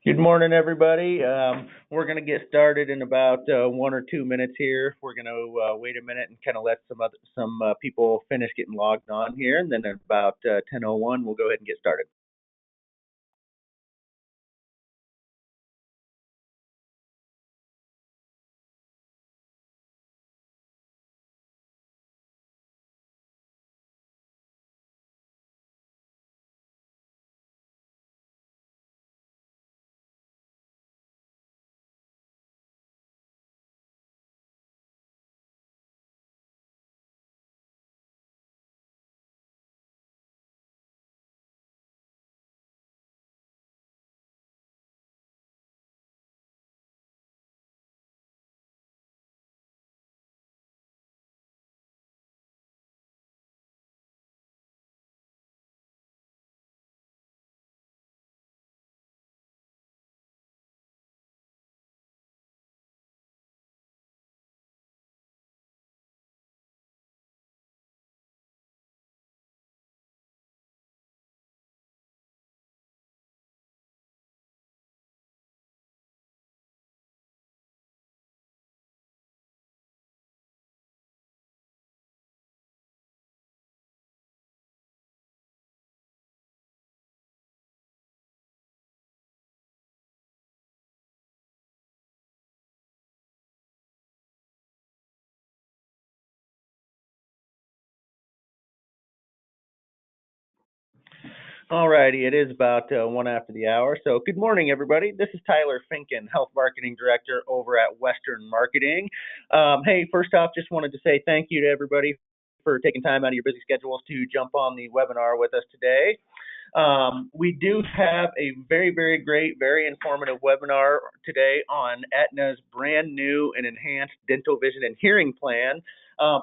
Good morning, everybody. We're going to get started in about 1 or 2 minutes here. We're going to wait a minute and kind of let some people finish getting logged on here, and then at about 10:01, we'll go ahead and get started. All righty, it is about 1 after the hour. So good morning, everybody. This is Tyler Finken, Health Marketing Director over at Western Marketing. Hey, first off, just wanted to say thank you to everybody for taking time out of your busy schedules to jump on the webinar with us today. We do have a very, very great, very informative webinar today on Aetna's brand new and enhanced dental vision and hearing plan.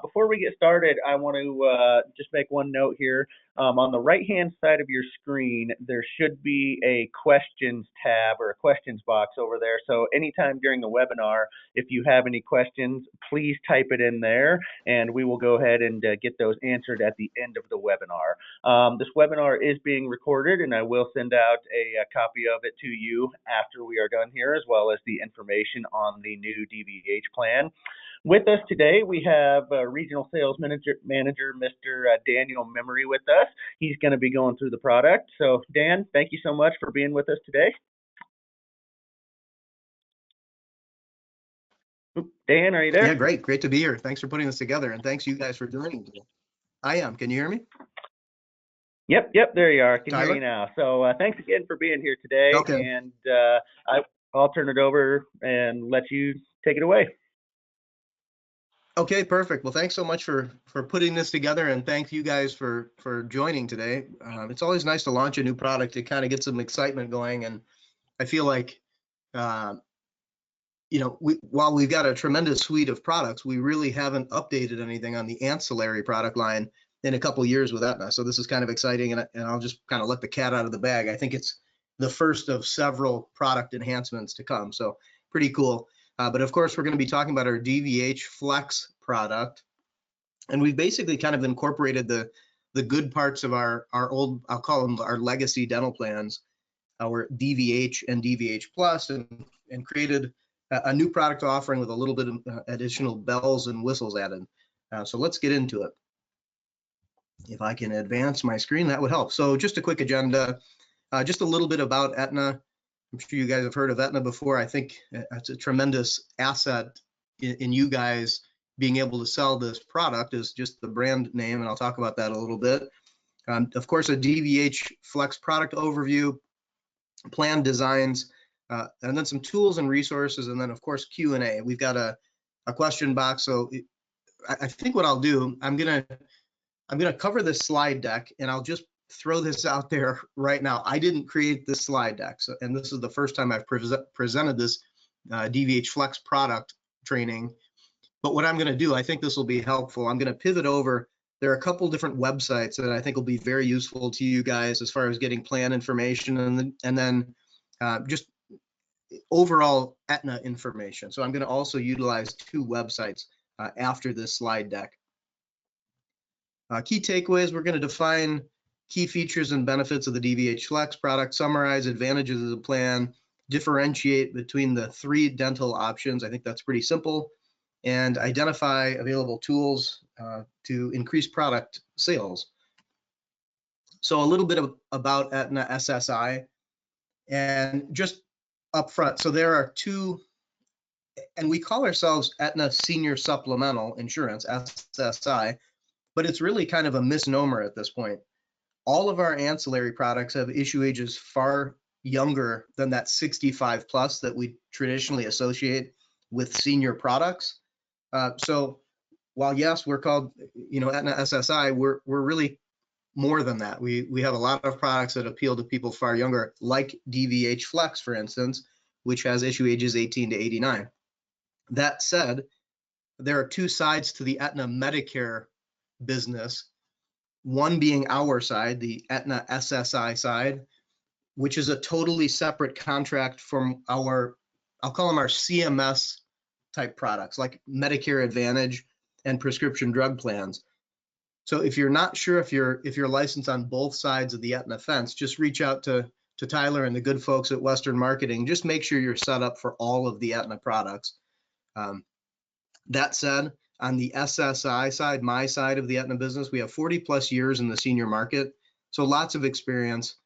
Before we get started, I want to just make one note here. On the right-hand side of your screen, there should be a questions tab or a questions box over there. So anytime during the webinar, if you have any questions, please type it in there, and we will go ahead and get those answered at the end of the webinar. This webinar is being recorded, and I will send out a copy of it to you after we are done here, as well as the information on the new DVH plan. With us today, we have Regional Sales Manager Mr. Daniel Memory with us. He's going to be going through the product. So, Dan, thank you so much for being with us today. Dan, are you there? Yeah, great. Great to be here. Thanks for putting this together, and thanks you guys for joining today. I am. Can you hear me? Yep, there you are. I can Tyler? hear you now. So thanks again for being here today. Okay. And I'll turn it over and let you take it away. Okay, perfect. Well, thanks so much for putting this together, and thank you guys for joining today. It's always nice to launch a new product to kind of get some excitement going, and I feel like while we've got a tremendous suite of products, we really haven't updated anything on the ancillary product line in a couple of years with Aetna. So this is kind of exciting, and I'll just kind of let the cat out of the bag. I think it's the first of several product enhancements to come. So pretty cool. But of course, we're going to be talking about our DVH Flex product. And we've basically kind of incorporated the good parts of our old, I'll call them our legacy dental plans, our DVH and DVH Plus, and created a new product offering with a little bit of additional bells and whistles added. So let's get into it. If I can advance my screen, that would help. So just a quick agenda, just a little bit about Aetna. I'm sure you guys have heard of Aetna before. I think it's a tremendous asset in you guys being able to sell this product is just the brand name, and I'll talk about that a little bit. Of course, a DVH Flex product overview, plan designs, and then some tools and resources, and then of course Q&A. We've got a question box. So I think what I'll do, I'm gonna cover this slide deck, and I'll just throw this out there right now. I didn't create this slide deck, and this is the first time I've presented this DVH Flex product training. But what I'm going to do, I think this will be helpful. I'm going to pivot over. There are a couple different websites that I think will be very useful to you guys as far as getting plan information and then just overall Aetna information. So I'm going to also utilize two websites after this slide deck. Key takeaways, we're going to define key features and benefits of the DVH Flex product, summarize advantages of the plan, differentiate between the 3 dental options. I think that's pretty simple, and identify available tools to increase product sales. So a little bit about Aetna SSI, and just up front, so there are 2, and we call ourselves Aetna Senior Supplemental Insurance, SSI, but it's really kind of a misnomer at this point. All of our ancillary products have issue ages far younger than that 65 plus that we traditionally associate with senior products. So while yes, we're called, Aetna SSI, we're really more than that. We have a lot of products that appeal to people far younger, like DVH Flex, for instance, which has issue ages 18 to 89. That said, there are 2 sides to the Aetna Medicare business. One being our side, the Aetna SSI side, which is a totally separate contract from our, I'll call them our CMS type products, like Medicare Advantage and prescription drug plans. So if you're not sure if you're licensed on both sides of the Aetna fence, just reach out to Tyler and the good folks at Western Marketing. Just make sure you're set up for all of the Aetna products. That said, on the SSI side, my side of the Aetna business, we have 40 plus years in the senior market, so lots of experience.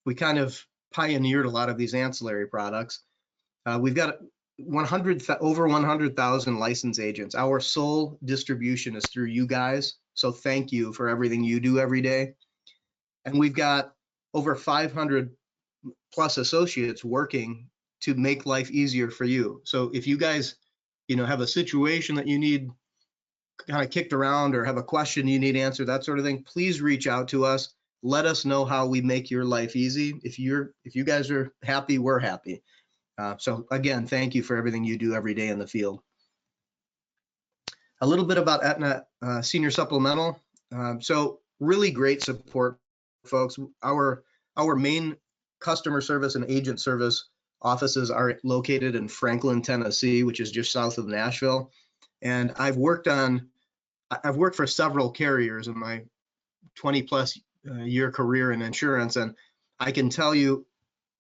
We kind of pioneered a lot of these ancillary products. We've got over 100,000 licensed agents. Our sole distribution is through you guys, so thank you for everything you do every day. And we've got over 500 plus associates working to make life easier for you. So if you guys, have a situation that you need kind of kicked around, or have a question you need answered, that sort of thing, please reach out to us. Let us know how we make your life easy. If you guys are happy, we're happy. So again, thank you for everything you do every day in the field. A little bit about Aetna Senior Supplemental. So really great support, folks. Our main customer service and agent service offices are located in Franklin, Tennessee, which is just south of Nashville. And I've worked for several carriers in my 20 plus year career in insurance, and I can tell you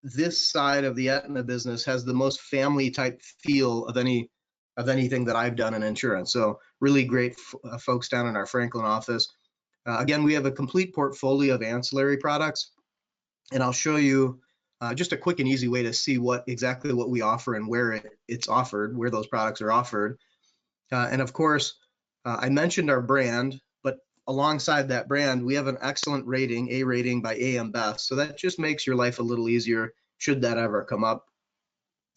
this side of the Aetna business has the most family type feel of anything that I've done in insurance. So really great folks down in our Franklin office. Again, we have a complete portfolio of ancillary products, and I'll show you just a quick and easy way to see exactly what we offer and where it's offered, where those products are offered. And of course, I mentioned our brand, but alongside that brand, we have an excellent rating, A rating by AM Best. So that just makes your life a little easier should that ever come up.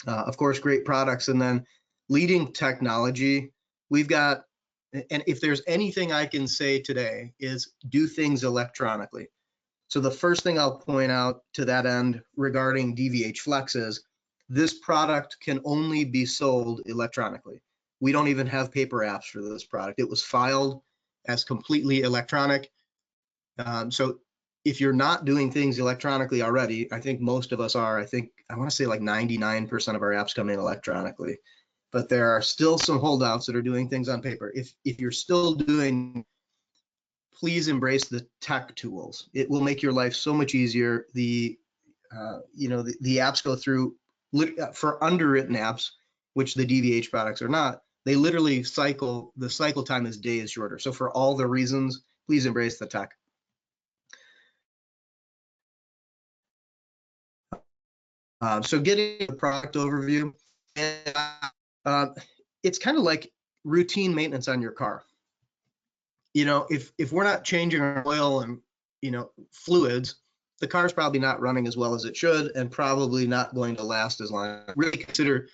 Of course, great products, and then leading technology. We've got, and if there's anything I can say today, is do things electronically. So the first thing I'll point out to that end regarding DVH Flex is this product can only be sold electronically. We don't even have paper apps for this product. It was filed as completely electronic. So if you're not doing things electronically already, I think most of us are. I want to say like 99% of our apps come in electronically, but there are still some holdouts that are doing things on paper. If you're still doing, please embrace the tech tools. It will make your life so much easier. The apps go through, for underwritten apps, which the DVH products are not, they literally the cycle time is days shorter. So for all the reasons, please embrace the tech. So getting the product overview, it's kind of like routine maintenance on your car. If we're not changing our oil and fluids, the car's probably not running as well as it should, and probably not going to last as long. Really consider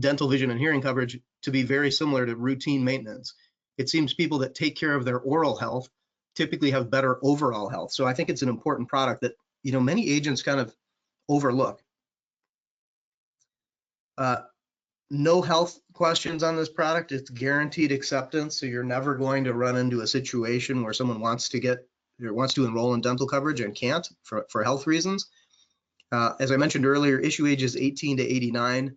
dental, vision, and hearing coverage to be very similar to routine maintenance. It seems people that take care of their oral health typically have better overall health. So I think it's an important product that many agents kind of overlook. No health questions on this product. It's guaranteed acceptance, so you're never going to run into a situation where someone wants to enroll in dental coverage and can't for health reasons. As I mentioned earlier, issue age is 18 to 89,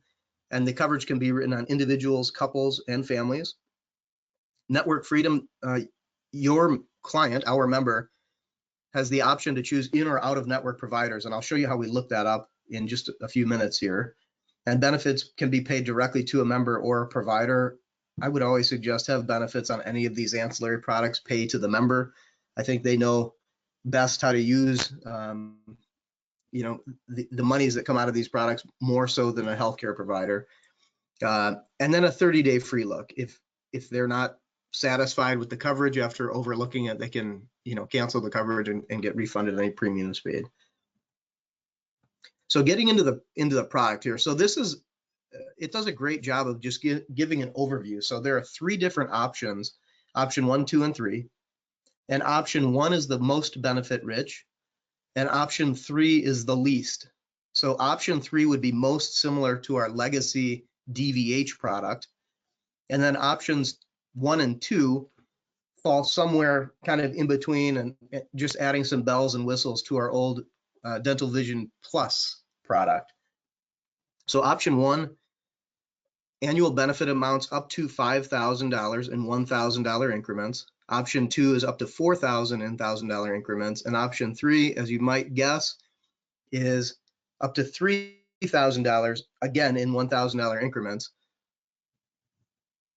and the coverage can be written on individuals, couples, and families. Network freedom, your client, our member, has the option to choose in or out of network providers, and I'll show you how we look that up in just a few minutes here. And benefits can be paid directly to a member or a provider. I would always suggest have benefits on any of these ancillary products pay to the member. I think they know best how to use the monies that come out of these products more so than a healthcare provider. And then a 30-day free look. If they're not satisfied with the coverage after overlooking it, they can cancel the coverage and get refunded any premiums paid. So getting into the product here. So this is, it does a great job of just giving an overview. So there are 3 different options, option 1, 2, and 3. And option 1 is the most benefit rich, and option 3 is the least. So option 3 would be most similar to our legacy DVH product. And then options 1 and 2 fall somewhere kind of in between and just adding some bells and whistles to our old Dental Vision Plus product. So option 1, annual benefit amounts up to $5,000 in $1,000 increments. Option 2 is up to $4,000 in $1,000 increments. And option 3, as you might guess, is up to $3,000, again in $1,000 increments.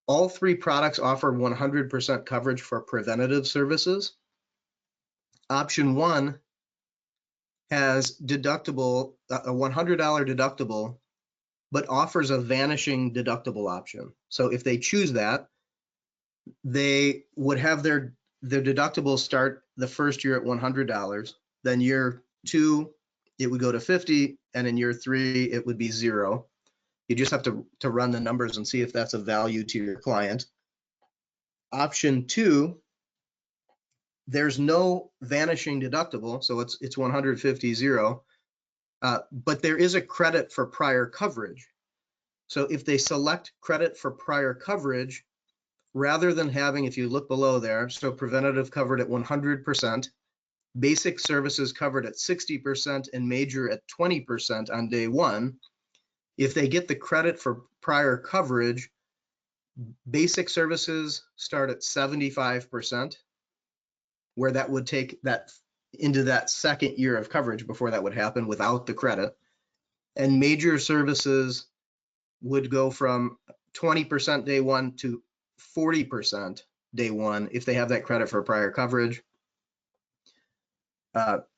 All 3 products offer 100% coverage for preventative services. Option 1 has a $100 deductible, but offers a vanishing deductible option. So if they choose that, they would have their deductible start the first year at $100. Then year 2, it would go to $50, and in year 3, it would be $0. You just have to run the numbers and see if that's of value to your client. Option 2, there's no vanishing deductible, so it's 150 0, but there is a credit for prior coverage. So if they select credit for prior coverage, rather than having, if you look below there, so preventative covered at 100%, basic services covered at 60%, and major at 20% on day 1, if they get the credit for prior coverage, basic services start at 75%, where that would take that into that second year of coverage before that would happen without the credit. And major services would go from 20% day 1 to 40% day 1 if they have that credit for prior coverage. I'll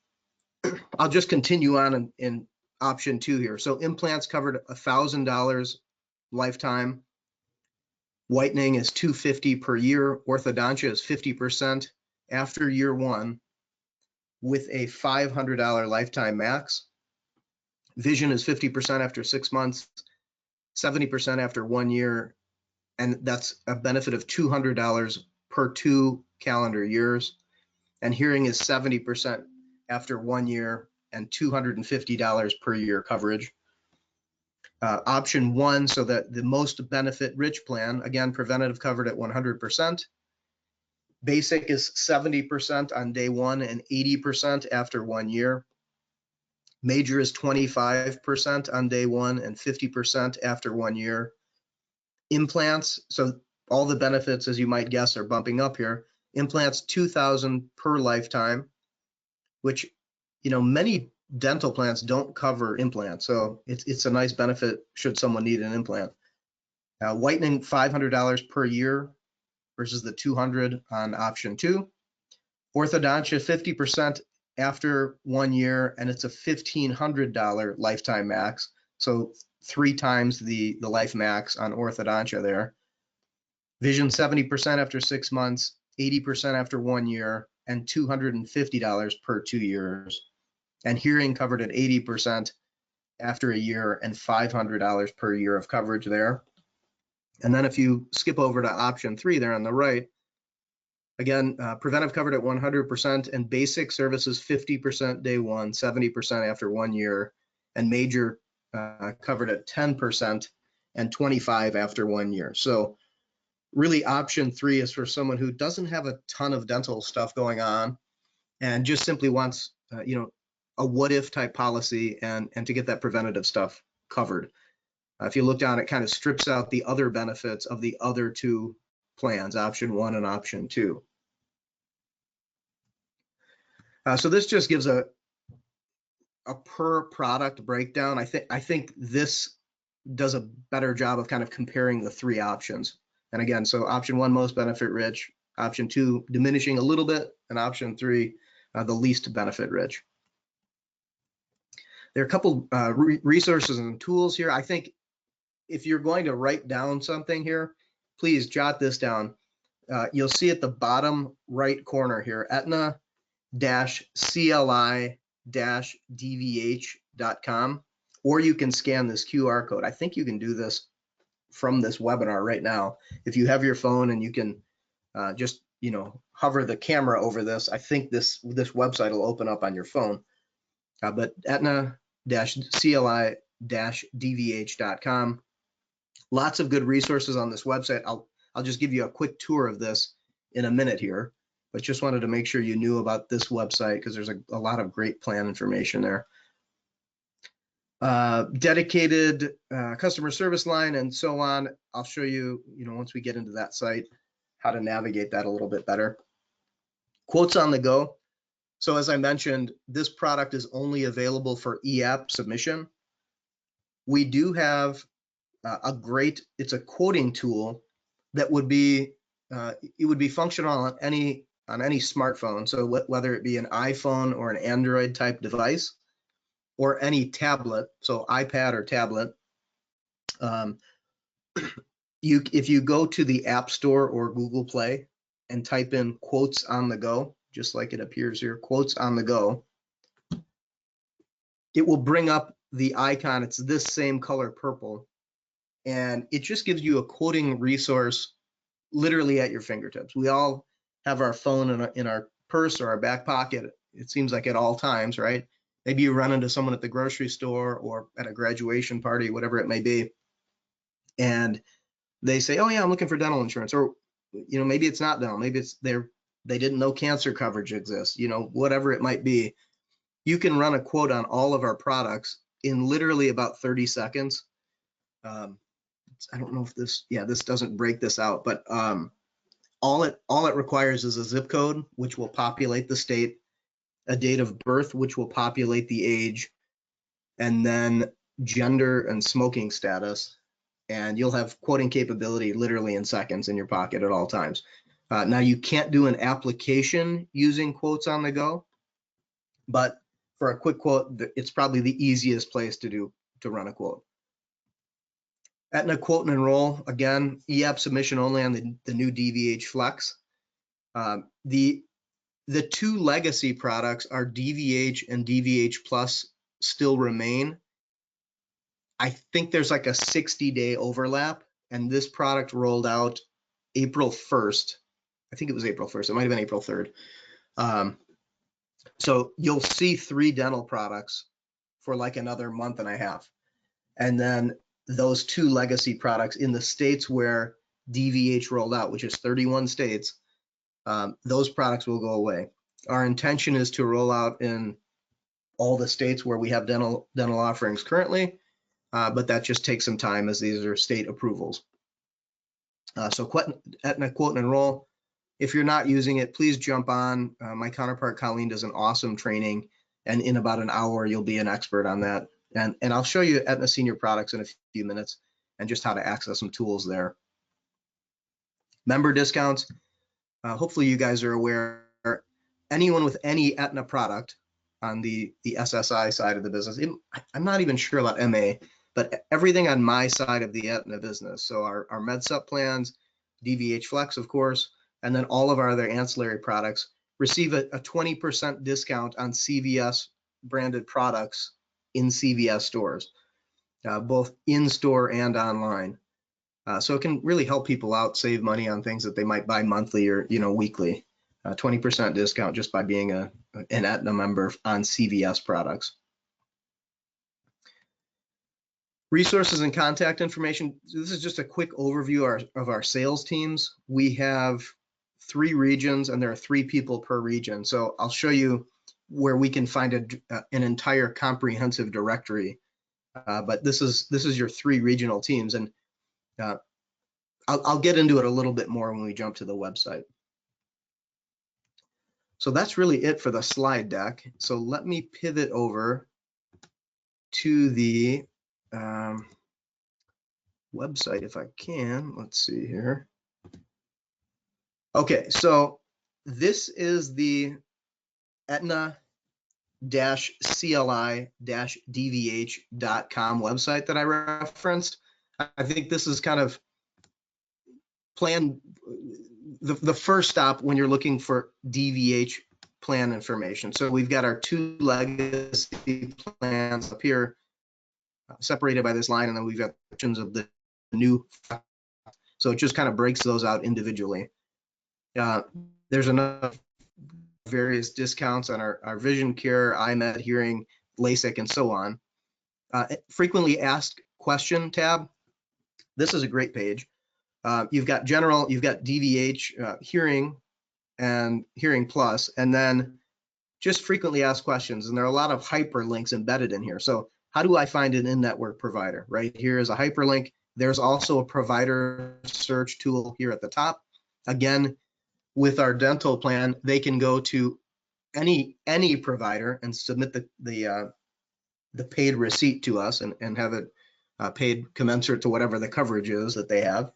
just continue on in option 2 here. So implants covered $1,000 lifetime. Whitening is $250 per year. Orthodontia is 50% after year 1 with a $500 lifetime max. Vision is 50% after 6 months, 70% after 1 year, and that's a benefit of $200 per 2 calendar years. And hearing is 70% after 1 year and $250 per year coverage. Option 1, so that the most benefit rich plan, again, preventative covered at 100%. Basic is 70% on day 1 and 80% after 1 year. Major is 25% on day 1 and 50% after 1 year. Implants, so all the benefits, as you might guess, are bumping up here. Implants, $2,000 per lifetime, which, many dental plans don't cover implants, so it's a nice benefit should someone need an implant. Whitening, $500 per year versus the $200 on option 2. Orthodontia, 50% after 1 year, and it's a $1,500 lifetime max, so 3 times the life max on orthodontia there. Vision, 70% after 6 months, 80% after 1 year, and $250 per 2 years. And hearing covered at 80% after a year and $500 per year of coverage there. And then if you skip over to option 3 there on the right, again, preventive covered at 100% and basic services 50% day 1, 70% after 1 year, and major covered at 10% and 25% after 1 year. So really option 3 is for someone who doesn't have a ton of dental stuff going on and just simply wants, a what if type policy and to get that preventative stuff covered. If you look down, it kind of strips out the other benefits of the other 2 plans, option 1 and option 2. So this just gives a per product breakdown. I think this does a better job of kind of comparing the three options. And again, so option one, most benefit rich, option two, diminishing a little bit, and option three, the least benefit rich. There are a couple resources and tools here. I think if you're going to write down something here, please jot this down. You'll see at the bottom right corner here, Aetna-CLI-DVH.com, or you can scan this QR code. I think you can do this from this webinar right now. If you have your phone and you can just, hover the camera over this, I think this website will open up on your phone. But Aetna-CLI-DVH.com. Lots of good resources on this website. I'll just give you a quick tour of this in a minute here, but just wanted to make sure you knew about this website because there's a lot of great plan information there. Dedicated customer service line and so on. I'll show you, once we get into that site, how to navigate that a little bit better. Quotes on the go. So as I mentioned, this product is only available for e-app submission. We do have it's a quoting tool that would be, it would be functional on any smartphone. So whether it be an iPhone or an Android type device or any tablet, so iPad or tablet, if you go to the App Store or Google Play and type in quotes on the go, just like it appears here, quotes on the go, it will bring up the icon. It's this same color purple, and it just gives you a quoting resource literally at your fingertips. We all have our phone in our purse or our back pocket, it seems like at all times, right? Maybe you run into someone at the grocery store or at a graduation party, whatever it may be, and they say, oh yeah, I'm looking for dental insurance, or maybe it's not dental, maybe it's they didn't know cancer coverage exists, whatever it might be. You can run a quote on all of our products in literally about 30 seconds. I don't know if this doesn't break this out, but all it requires is a zip code, which will populate the state, a date of birth, which will populate the age, and then gender and smoking status, and you'll have quoting capability literally in seconds in your pocket at all times. Now you can't do an application using quotes on the go, but for a quick quote, it's probably the easiest place to run a quote. Aetna Quote and Enroll, again, e-app submission only on the new DVH Flex. The two legacy products are DVH and DVH Plus still remain. I think there's like a 60-day overlap, and this product rolled out April 1st. I think it was April 1st. It might have been April 3rd. So you'll see 3 dental products for like another month and a half. And then those 2 legacy products in the states where DVH rolled out, which is 31 states, those products will go away. Our intention is to roll out in all the states where we have dental offerings currently, but that just takes some time as these are state approvals. So Aetna Quote and Enroll. If you're not using it, please jump on. My counterpart Colleen does an awesome training, and in about an hour you'll be an expert on that. And I'll show you Aetna Senior products in a few minutes and just how to access some tools there. Member discounts. Hopefully you guys are aware, anyone with any Aetna product on the SSI side of the business, I'm not even sure about MA, but everything on my side of the Aetna business, so our MedSup plans, DVH Flex, of course, and then all of our other ancillary products receive a 20% discount on CVS branded products in CVS stores, both in-store and online. So it can really help people out, save money on things that they might buy monthly or weekly. 20% discount just by being an Aetna member on CVS products. Resources and contact information. This is just a quick overview of our sales teams. We have 3 regions and there are 3 people per region. So I'll show you where we can find an entire comprehensive directory. But this is your 3 regional teams, and I'll get into it a little bit more when we jump to the website. So that's really it for the slide deck. So let me pivot over to the website if I can. Let's see here. Okay, so this is the Aetna-CLI-DVH.com website that I referenced. I think this is kind of the first stop when you're looking for DVH plan information. So we've got our two legacy plans up here, separated by this line, and then we've got sections of the new. So it just kind of breaks those out individually. There's enough various discounts on our vision care, iMed, hearing, LASIK, and so on. Frequently asked question tab. This is a great page. You've got general, you've got DVH, hearing, and hearing plus, and then just frequently asked questions. And there are a lot of hyperlinks embedded in here. So how do I find an in-network provider? Right here is a hyperlink. There's also a provider search tool here at the top. Again, with our dental plan, they can go to any provider and submit the paid receipt to us and have it paid commensurate to whatever the coverage is that they have.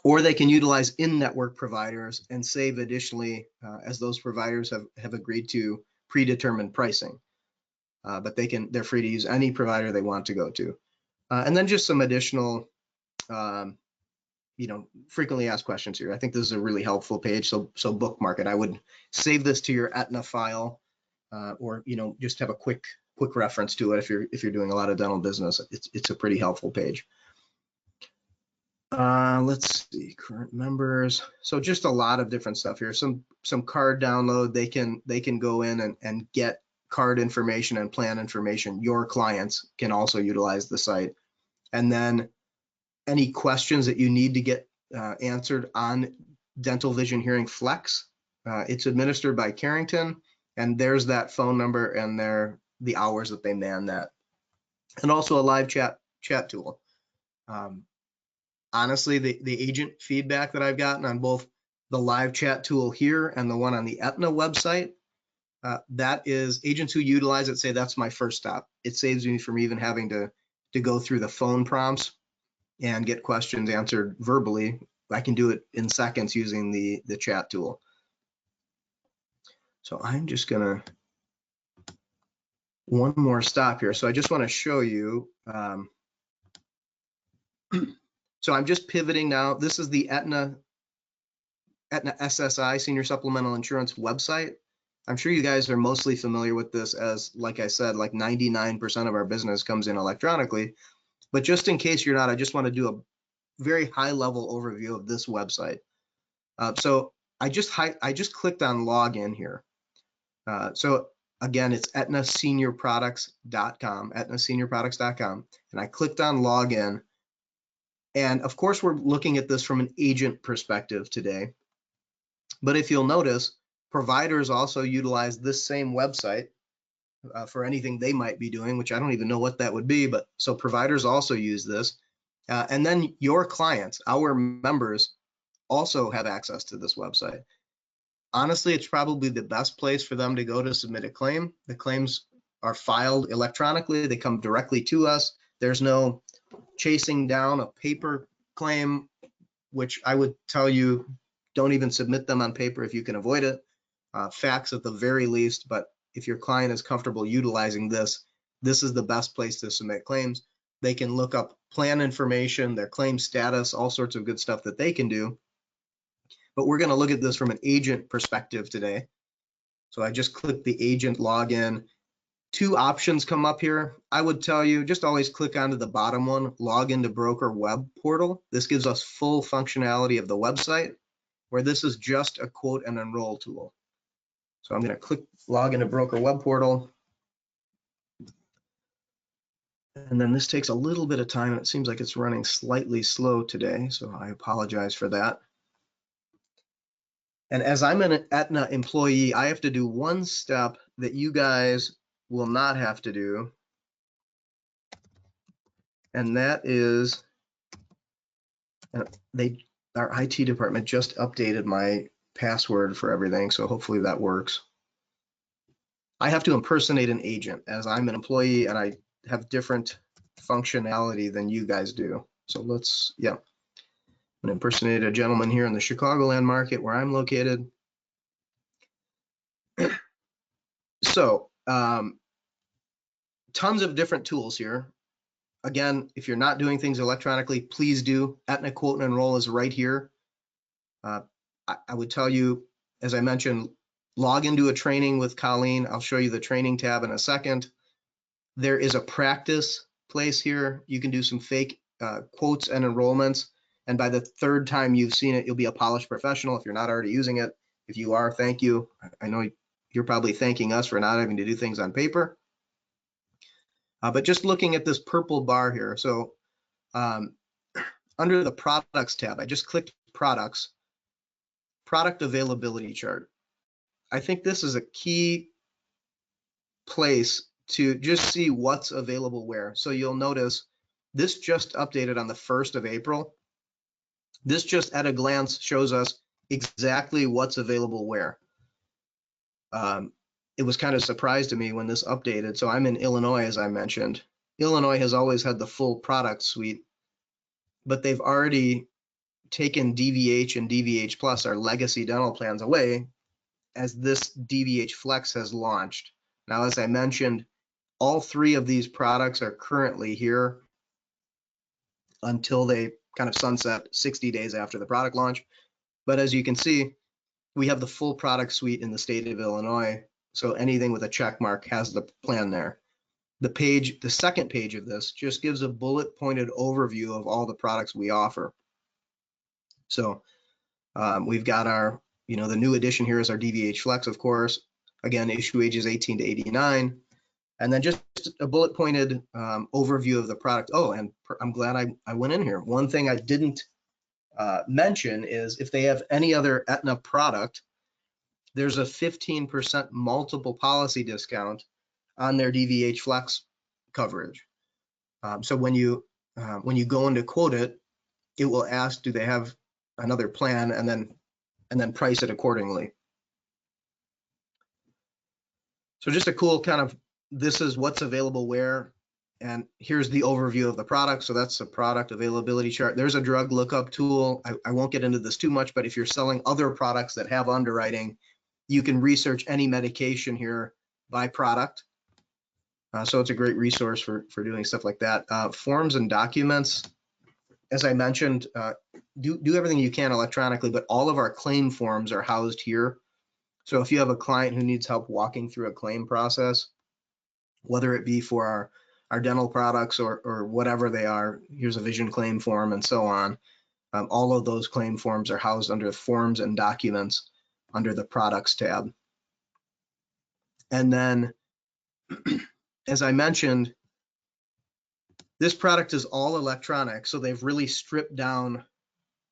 Or they can utilize in-network providers and save additionally as those providers have agreed to predetermined pricing. But they're free to use any provider they want to go to. And then just some additional frequently asked questions here. I think this is a really helpful page, so bookmark it. I would save this to your Aetna file, or just have a quick reference to it if you're doing a lot of dental business. It's a pretty helpful page. Let's see, current members. So just a lot of different stuff here. Some card download. They can go in and get card information and plan information. Your clients can also utilize the site, and then any questions that you need to get answered on Dental Vision Hearing Flex. It's administered by Carrington, and there's that phone number and the hours that they man that, and also a live chat tool. Honestly, the agent feedback that I've gotten on both the live chat tool here and the one on the Aetna website, that is, agents who utilize it say that's my first stop. It saves me from even having to go through the phone prompts and get questions answered verbally. I can do it in seconds using the chat tool. So I'm just gonna one more stop here. So I just want to show you. So I'm just pivoting now. This is the Aetna SSI, Senior Supplemental Insurance website. I'm sure you guys are mostly familiar with this, as like I said, like 99% of our business comes in electronically. But just in case you're not, I just want to do a very high level overview of this website. So I just clicked on login here. So again, it's aetnaseniorproducts.com, aetnaseniorproducts.com, and I clicked on login. And of course, we're looking at this from an agent perspective today. But if you'll notice, providers also utilize this same website for anything they might be doing, which I don't even know what that would be. But so providers also use this. And then your clients, our members, also have access to this website. Honestly, it's probably the best place for them to go to submit a claim. The claims are filed electronically. They come directly to us. There's no chasing down a paper claim, which I would tell you, don't even submit them on paper if you can avoid it. Fax at the very least, but if your client is comfortable utilizing this is the best place to submit claims. They can look up plan information, their claim status, all sorts of good stuff that they can do. But we're going to look at this from an agent perspective today. So I just clicked the agent login. Two options come up here. I would tell you, just always click onto the bottom one, log into broker web portal. This gives us full functionality of the website, where this is just a quote and enroll tool. So I'm going to click log into broker web portal. And then this takes a little bit of time, and it seems like it's running slightly slow today, so I apologize for that. And as I'm an Aetna employee, I have to do one step that you guys will not have to do. And that is, our IT department just updated my password for everything, so hopefully that works. I have to impersonate an agent, as I'm an employee and I have different functionality than you guys do. So let's, yeah. I'm gonna impersonate a gentleman here in the Chicagoland market where I'm located. So tons of different tools here. Again, if you're not doing things electronically, please do. Aetna Quote and Enroll is right here. I would tell you, as I mentioned, log into a training with Colleen. I'll show you the training tab in a second. There is a practice place here. You can do some fake quotes and enrollments. And by the third time you've seen it, you'll be a polished professional if you're not already using it. If you are, thank you. I know you're probably thanking us for not having to do things on paper. But just looking at this purple bar here. So under the products tab, I just clicked products, product availability chart. I think this is a key place to just see what's available where. So you'll notice this just updated on the 1st of April. This just at a glance shows us exactly what's available where. It was kind of surprised to me when this updated. So I'm in Illinois, as I mentioned. Illinois has always had the full product suite, but they've already taken DVH and DVH Plus, our legacy dental plans, away as this DVH Flex has launched. Now, as I mentioned, all 3 of these products are currently here until they kind of sunset 60 days after the product launch. But as you can see, we have the full product suite in the state of Illinois. So anything with a check mark has the plan there. The second page of this just gives a bullet pointed overview of all the products we offer. So we've got our, the new addition here is our DVH Flex, of course. Again, issue age is 18 to 89. And then just a bullet pointed overview of the product. Oh, and I'm glad I went in here. One thing I didn't mention is if they have any other Aetna product, there's a 15% multiple policy discount on their DVH Flex coverage. So when you go in to quote it, it will ask, do they have another plan, and then price it accordingly. So just a cool kind of, this is what's available where, and here's the overview of the product. So that's the product availability chart. There's a drug lookup tool. I won't get into this too much, but if you're selling other products that have underwriting, you can research any medication here by product. So it's a great resource for doing stuff like that. Forms and documents, as I mentioned, do everything you can electronically, but all of our claim forms are housed here. So if you have a client who needs help walking through a claim process, whether it be for our dental products or whatever they are, here's a vision claim form and so on. All of those claim forms are housed under forms and documents under the products tab. And then, as I mentioned, this product is all electronic. So they've really stripped down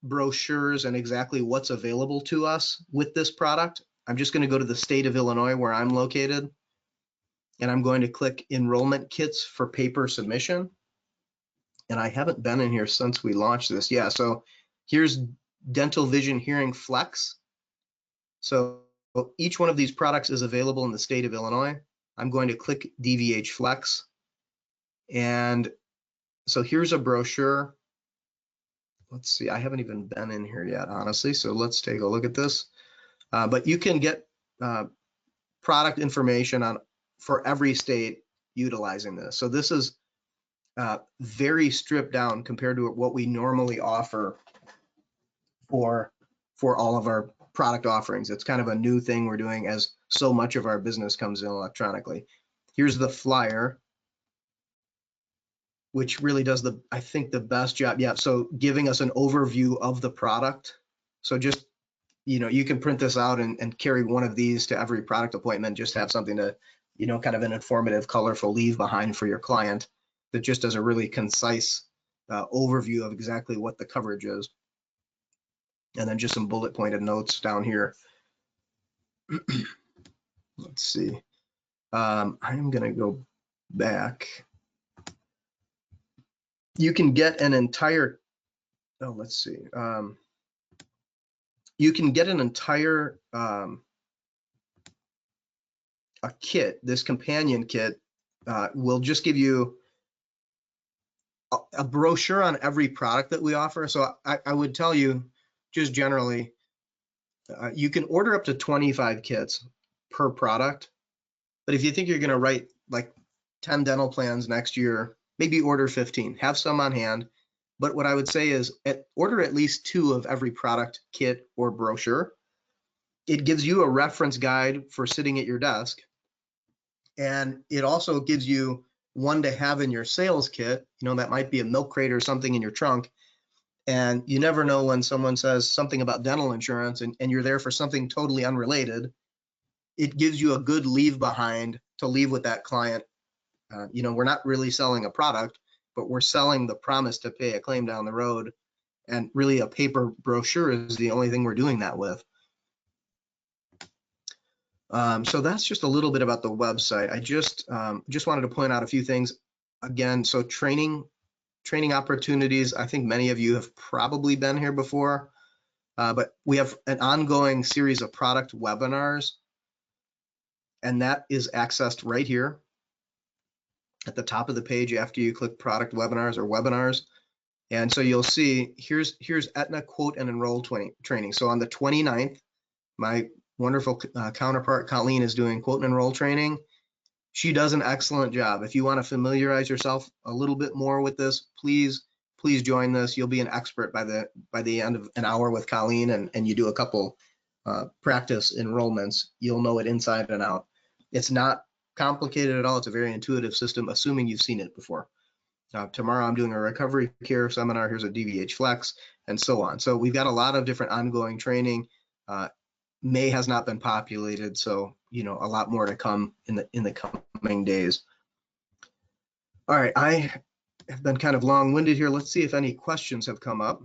brochures and exactly what's available to us with this product. I'm just going to go to the state of Illinois where I'm located, and I'm going to click enrollment kits for paper submission. And I haven't been in here since we launched this. Yeah, so here's Dental Vision Hearing Flex. So each one of these products is available in the state of Illinois. I'm going to click DVH Flex. And so here's a brochure. Let's see, I haven't even been in here yet, honestly. So let's take a look at this. But you can get product information for every state utilizing this. So this is very stripped down compared to what we normally offer for all of our product offerings. It's kind of a new thing we're doing as so much of our business comes in electronically. Here's the flyer, which really does I think the best job. Yeah, so giving us an overview of the product. So just, you can print this out and carry one of these to every product appointment, just have something to, kind of an informative, colorful leave behind for your client that just does a really concise overview of exactly what the coverage is. And then just some bullet pointed notes down here. Let's see. I'm going to go back. You can get an entire, let's see. You can get an entire a kit. This companion kit will just give you a brochure on every product that we offer. So I would tell you, just generally, you can order up to 25 kits per product. But if you think you're going to write like 10 dental plans next year, maybe order 15. Have some on hand. But what I would say is order at least 2 of every product kit or brochure. It gives you a reference guide for sitting at your desk. And it also gives you one to have in your sales kit. You know, that might be a milk crate or something in your trunk. And you never know when someone says something about dental insurance and you're there for something totally unrelated. It gives you a good leave behind to leave with that client. You know, we're not really selling a product, but we're selling the promise to pay a claim down the road. And really a paper brochure is the only thing we're doing that with. So that's just a little bit about the website. I just wanted to point out a few things. Again, so training opportunities. I think many of you have probably been here before, but we have an ongoing series of product webinars, and that is accessed right here at the top of the page after you click product webinars or webinars. And so you'll see here's Aetna quote and enroll training. So on the 29th, my wonderful counterpart Colleen is doing quote and enroll training. She does an excellent job. If you want to familiarize yourself a little bit more with this, please join this. You'll be an expert by the end of an hour with Colleen, and you do a couple practice enrollments. You'll know it inside and out. It's not complicated at all. It's a very intuitive system, assuming you've seen it before. Tomorrow I'm doing a recovery care seminar. Here's a DVH flex, and so on. So we've got a lot of different ongoing training. May has not been populated, so you know, a lot more to come in the coming days. All right, I have been kind of long-winded here. Let's see if any questions have come up.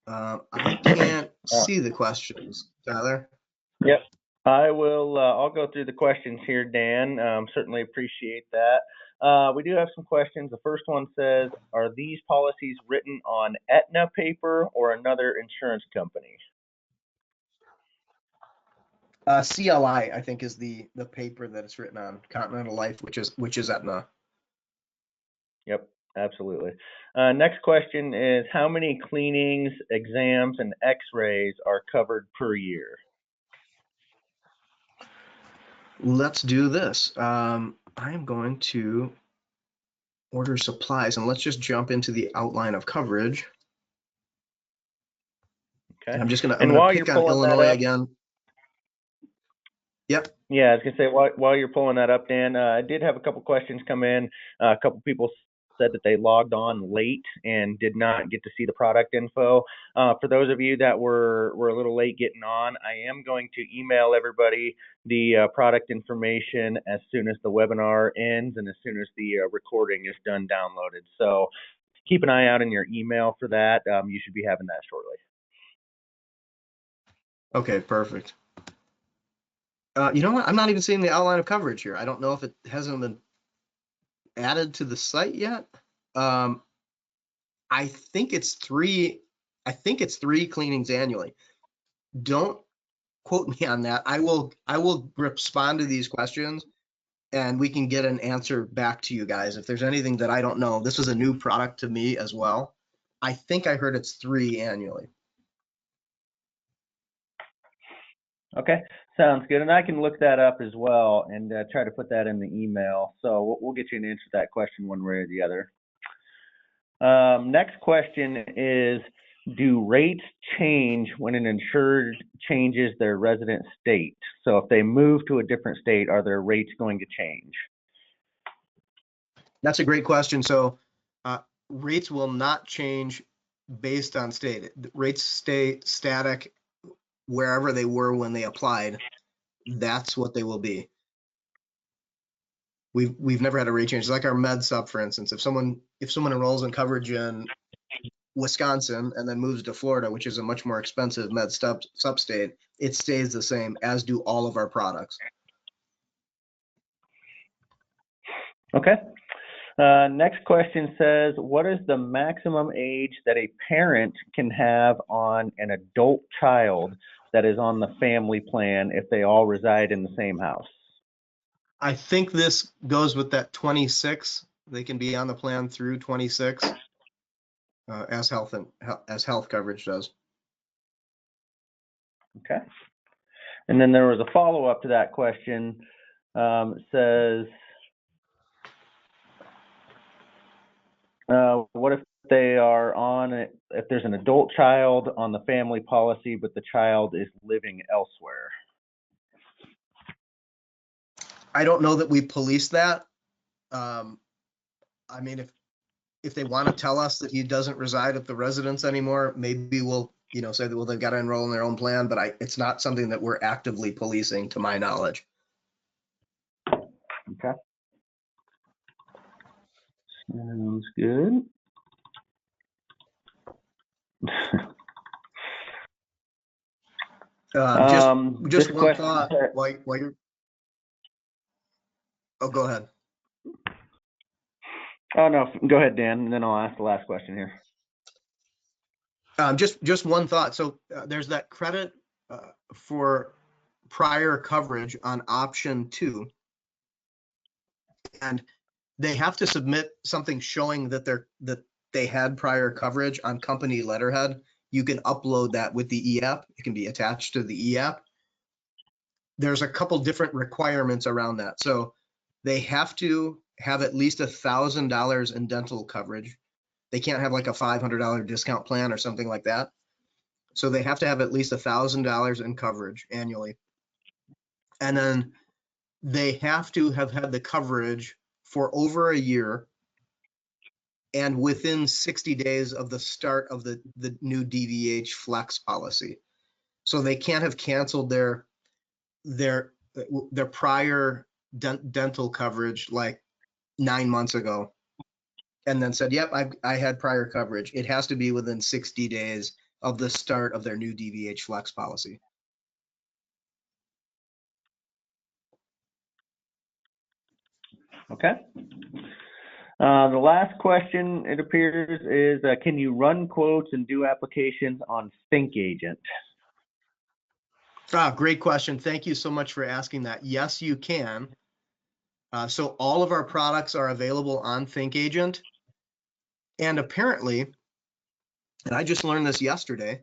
I can't see the questions, Tyler. Yep. I will. I'll go through the questions here, Dan. Certainly appreciate that. We do have some questions. The first one says, "Are these policies written on Aetna paper or another insurance company?" CLI, I think, is the paper that it's written on. Continental Life, which is Aetna. Yep, absolutely. Next question is, how many cleanings, exams, and x-rays are covered per year? Let's do this. I am going to order supplies, and let's just jump into the outline of coverage. Okay. I'm gonna pick on Illinois again. Yep. Yeah, I was gonna say while you're pulling that up, Dan, I did have a couple questions come in. A couple people said that they logged on late and did not get to see the product info. For those of you that were a little late getting on, I am going to email everybody the product information as soon as the webinar ends and as soon as the recording is done downloaded. So keep an eye out in your email for that. You should be having that shortly. Okay, perfect. You know what? I'm not even seeing the outline of coverage here. I don't know if it hasn't been added to the site yet. I think it's 3. I think it's 3 cleanings annually. Don't quote me on that. I will respond to these questions, and we can get an answer back to you guys. If there's anything that I don't know, this is a new product to me as well. I think I heard it's 3 annually. Okay, sounds good. And I can look that up as well and try to put that in the email. So we'll get you an answer to that question one way or the other. Next question is, do rates change when an insured changes their resident state? So if they move to a different state, are their rates going to change? That's a great question. So rates will not change based on state. Rates stay static wherever they were when they applied. That's what they will be. We've never had a rate change. It's like our med sub, for instance. If someone enrolls in coverage in Wisconsin and then moves to Florida, which is a much more expensive med sub state, it stays the same, as do all of our products. Okay. Next question says, what is the maximum age that a parent can have on an adult child that is on the family plan if they all reside in the same house? I think this goes with that 26 They can be on the plan through 26, as health coverage does. Okay. And then there was a follow-up to that question. It says, what if they are on it, if there's an adult child on the family policy, but the child is living elsewhere? I don't know that we police that. I mean, if they want to tell us that he doesn't reside at the residence anymore, maybe we'll, say that, well, they've got to enroll in their own plan, but it's not something that we're actively policing to my knowledge. Okay. Sounds good. Just one question, thought while you're, oh, go ahead. Oh, no, go ahead, Dan, and then I'll ask the last question here. Just one thought. So there's that credit for prior coverage on option 2, and they have to submit something showing that they had prior coverage on company letterhead. You can upload that with the e-app. It can be attached to the e-app. There's a couple different requirements around that. So they have to have at least $1,000 in dental coverage. They can't have like a $500 discount plan or something like that. So they have to have at least $1,000 in coverage annually. And then they have to have had the coverage for over a year and within 60 days of the start of the new DVH flex policy. So they can't have canceled their prior dental coverage like 9 months ago and then said, yep, I had prior coverage. It has to be within 60 days of the start of their new DVH flex policy. Okay. The last question, it appears, is can you run quotes and do applications on ThinkAgent? Great question. Thank you so much for asking that. Yes, you can. So all of our products are available on ThinkAgent. And apparently, and I just learned this yesterday,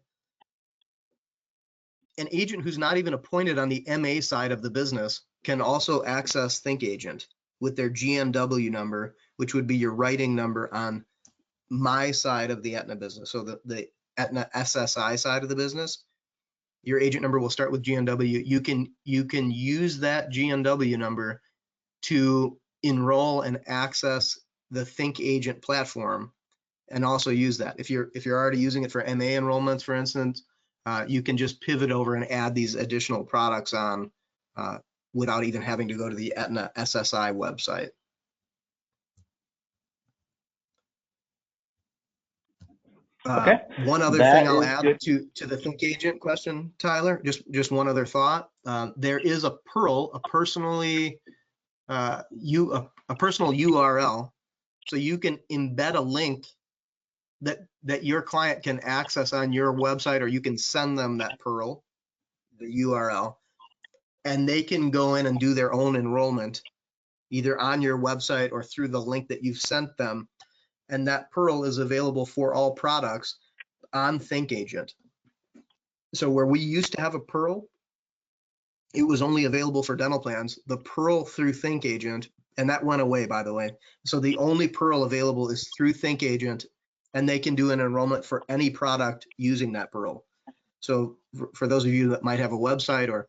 an agent who's not even appointed on the MA side of the business can also access ThinkAgent with their GNW number, which would be your writing number on my side of the Aetna business. So the Aetna SSI side of the business, your agent number will start with GNW. You can use that GNW number to enroll and access the ThinkAgent platform and also use that. If you're already using it for MA enrollments, for instance, you can just pivot over and add these additional products on without even having to go to the Aetna SSI website. Okay. One other thing I'll add to the ThinkAgent question, Tyler, just one other thought. There is a Pearl, a personal URL, so you can embed a link that your client can access on your website, or you can send them that Pearl, the URL, and they can go in and do their own enrollment either on your website or through the link that you've sent them. And that Pearl is available for all products on ThinkAgent. So where we used to have a Pearl, it was only available for dental plans. The Pearl through ThinkAgent, and that went away, by the way. So the only Pearl available is through ThinkAgent, and they can do an enrollment for any product using that Pearl. So for those of you that might have a website or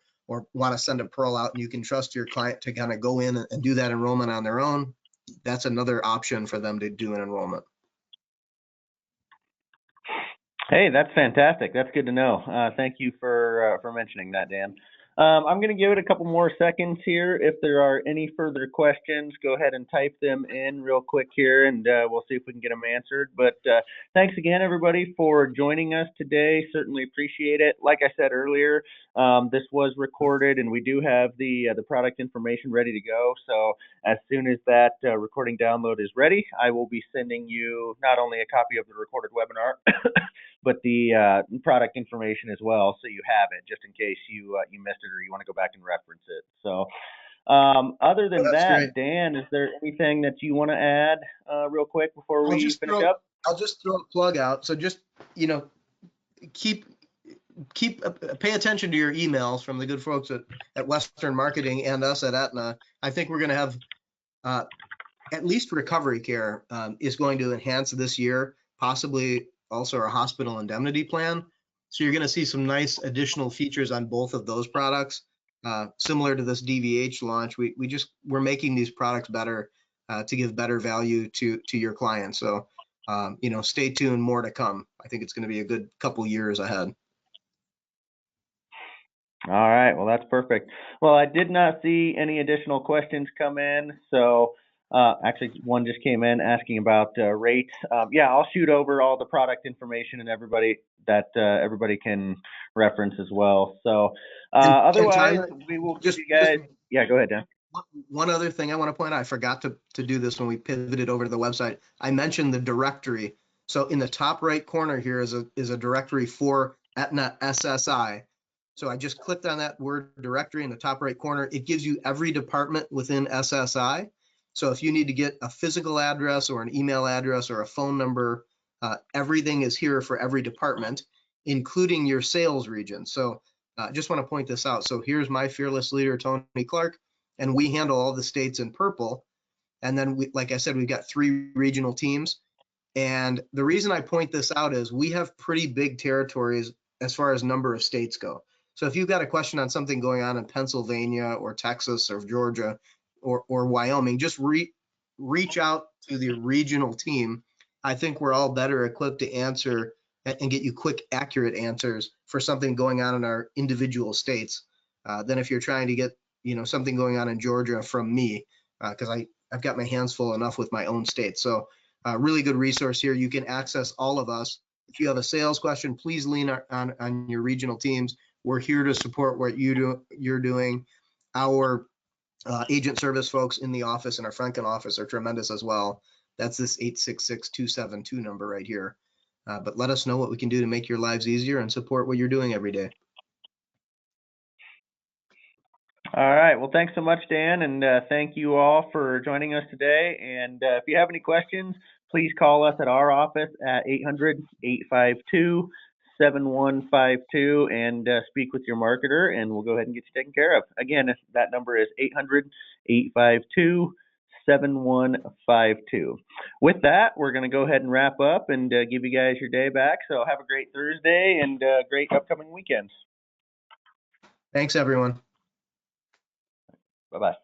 want to send a Pearl out and you can trust your client to kind of go in and do that enrollment on their own, that's another option for them to do an enrollment. Hey, that's fantastic. That's good to know. Thank you for mentioning that, Dan. I'm going to give it a couple more seconds here. If there are any further questions, go ahead and type them in real quick here, and we'll see if we can get them answered. But thanks again, everybody, for joining us today. Certainly appreciate it. Like I said earlier, this was recorded, and we do have the product information ready to go. So as soon as that recording download is ready, I will be sending you not only a copy of the recorded webinar, but the product information as well, so you have it just in case you missed it or you want to go back and reference it. So Other than That's great. that, Dan, is there anything that you want to add real quick before I'll we just finish throw up? I'll just throw a plug out. So just, keep pay attention to your emails from the good folks at Western Marketing and us at Aetna. I think we're going to have uh, at least recovery care is going to enhance this year, possibly also our hospital indemnity plan. So you're going to see some nice additional features on both of those products, similar to this DVH launch. We're making these products better to give better value to your clients. So stay tuned, more to come. I think it's going to be a good couple years ahead. All right, well, that's perfect. Well, I did not see any additional questions come in, so actually one just came in asking about rates. Yeah, I'll shoot over all the product information and everybody can reference as well. So And otherwise, Tyler, we will give just you guys. Yeah, go ahead, Dan. one other thing I want to point out, I forgot to do this when we pivoted over to the website. I mentioned the directory. So in the top right corner here is a directory for Aetna SSI. So I just clicked on that word directory in the top right corner. It gives you every department within SSI. So if you need to get a physical address or an email address or a phone number, everything is here for every department, including your sales region. So just want to point this out. So here's my fearless leader, Tony Clark, and we handle all the states in purple. And then, like I said, we've got 3 regional teams. And the reason I point this out is we have pretty big territories as far as number of states go. So if you've got a question on something going on in Pennsylvania or Texas or Georgia or Wyoming, just reach out to the regional team. I think we're all better equipped to answer and get you quick, accurate answers for something going on in our individual states than if you're trying to get something going on in Georgia from me, because I've got my hands full enough with my own state. So really good resource here. You can access all of us. If you have a sales question, please lean on your regional teams. We're here to support what you're doing. Our agent service folks in the office and our Franken office are tremendous as well. That's this 866-272 number right here. But let us know what we can do to make your lives easier and support what you're doing every day. All right. Well, thanks so much, Dan, and thank you all for joining us today. And if you have any questions, please call us at our office at 800-852-7152 and speak with your marketer, and we'll go ahead and get you taken care of. Again, that number is 800-852-7152. With that, we're going to go ahead and wrap up and give you guys your day back. So have a great Thursday and great upcoming weekends. Thanks, everyone. Bye-bye.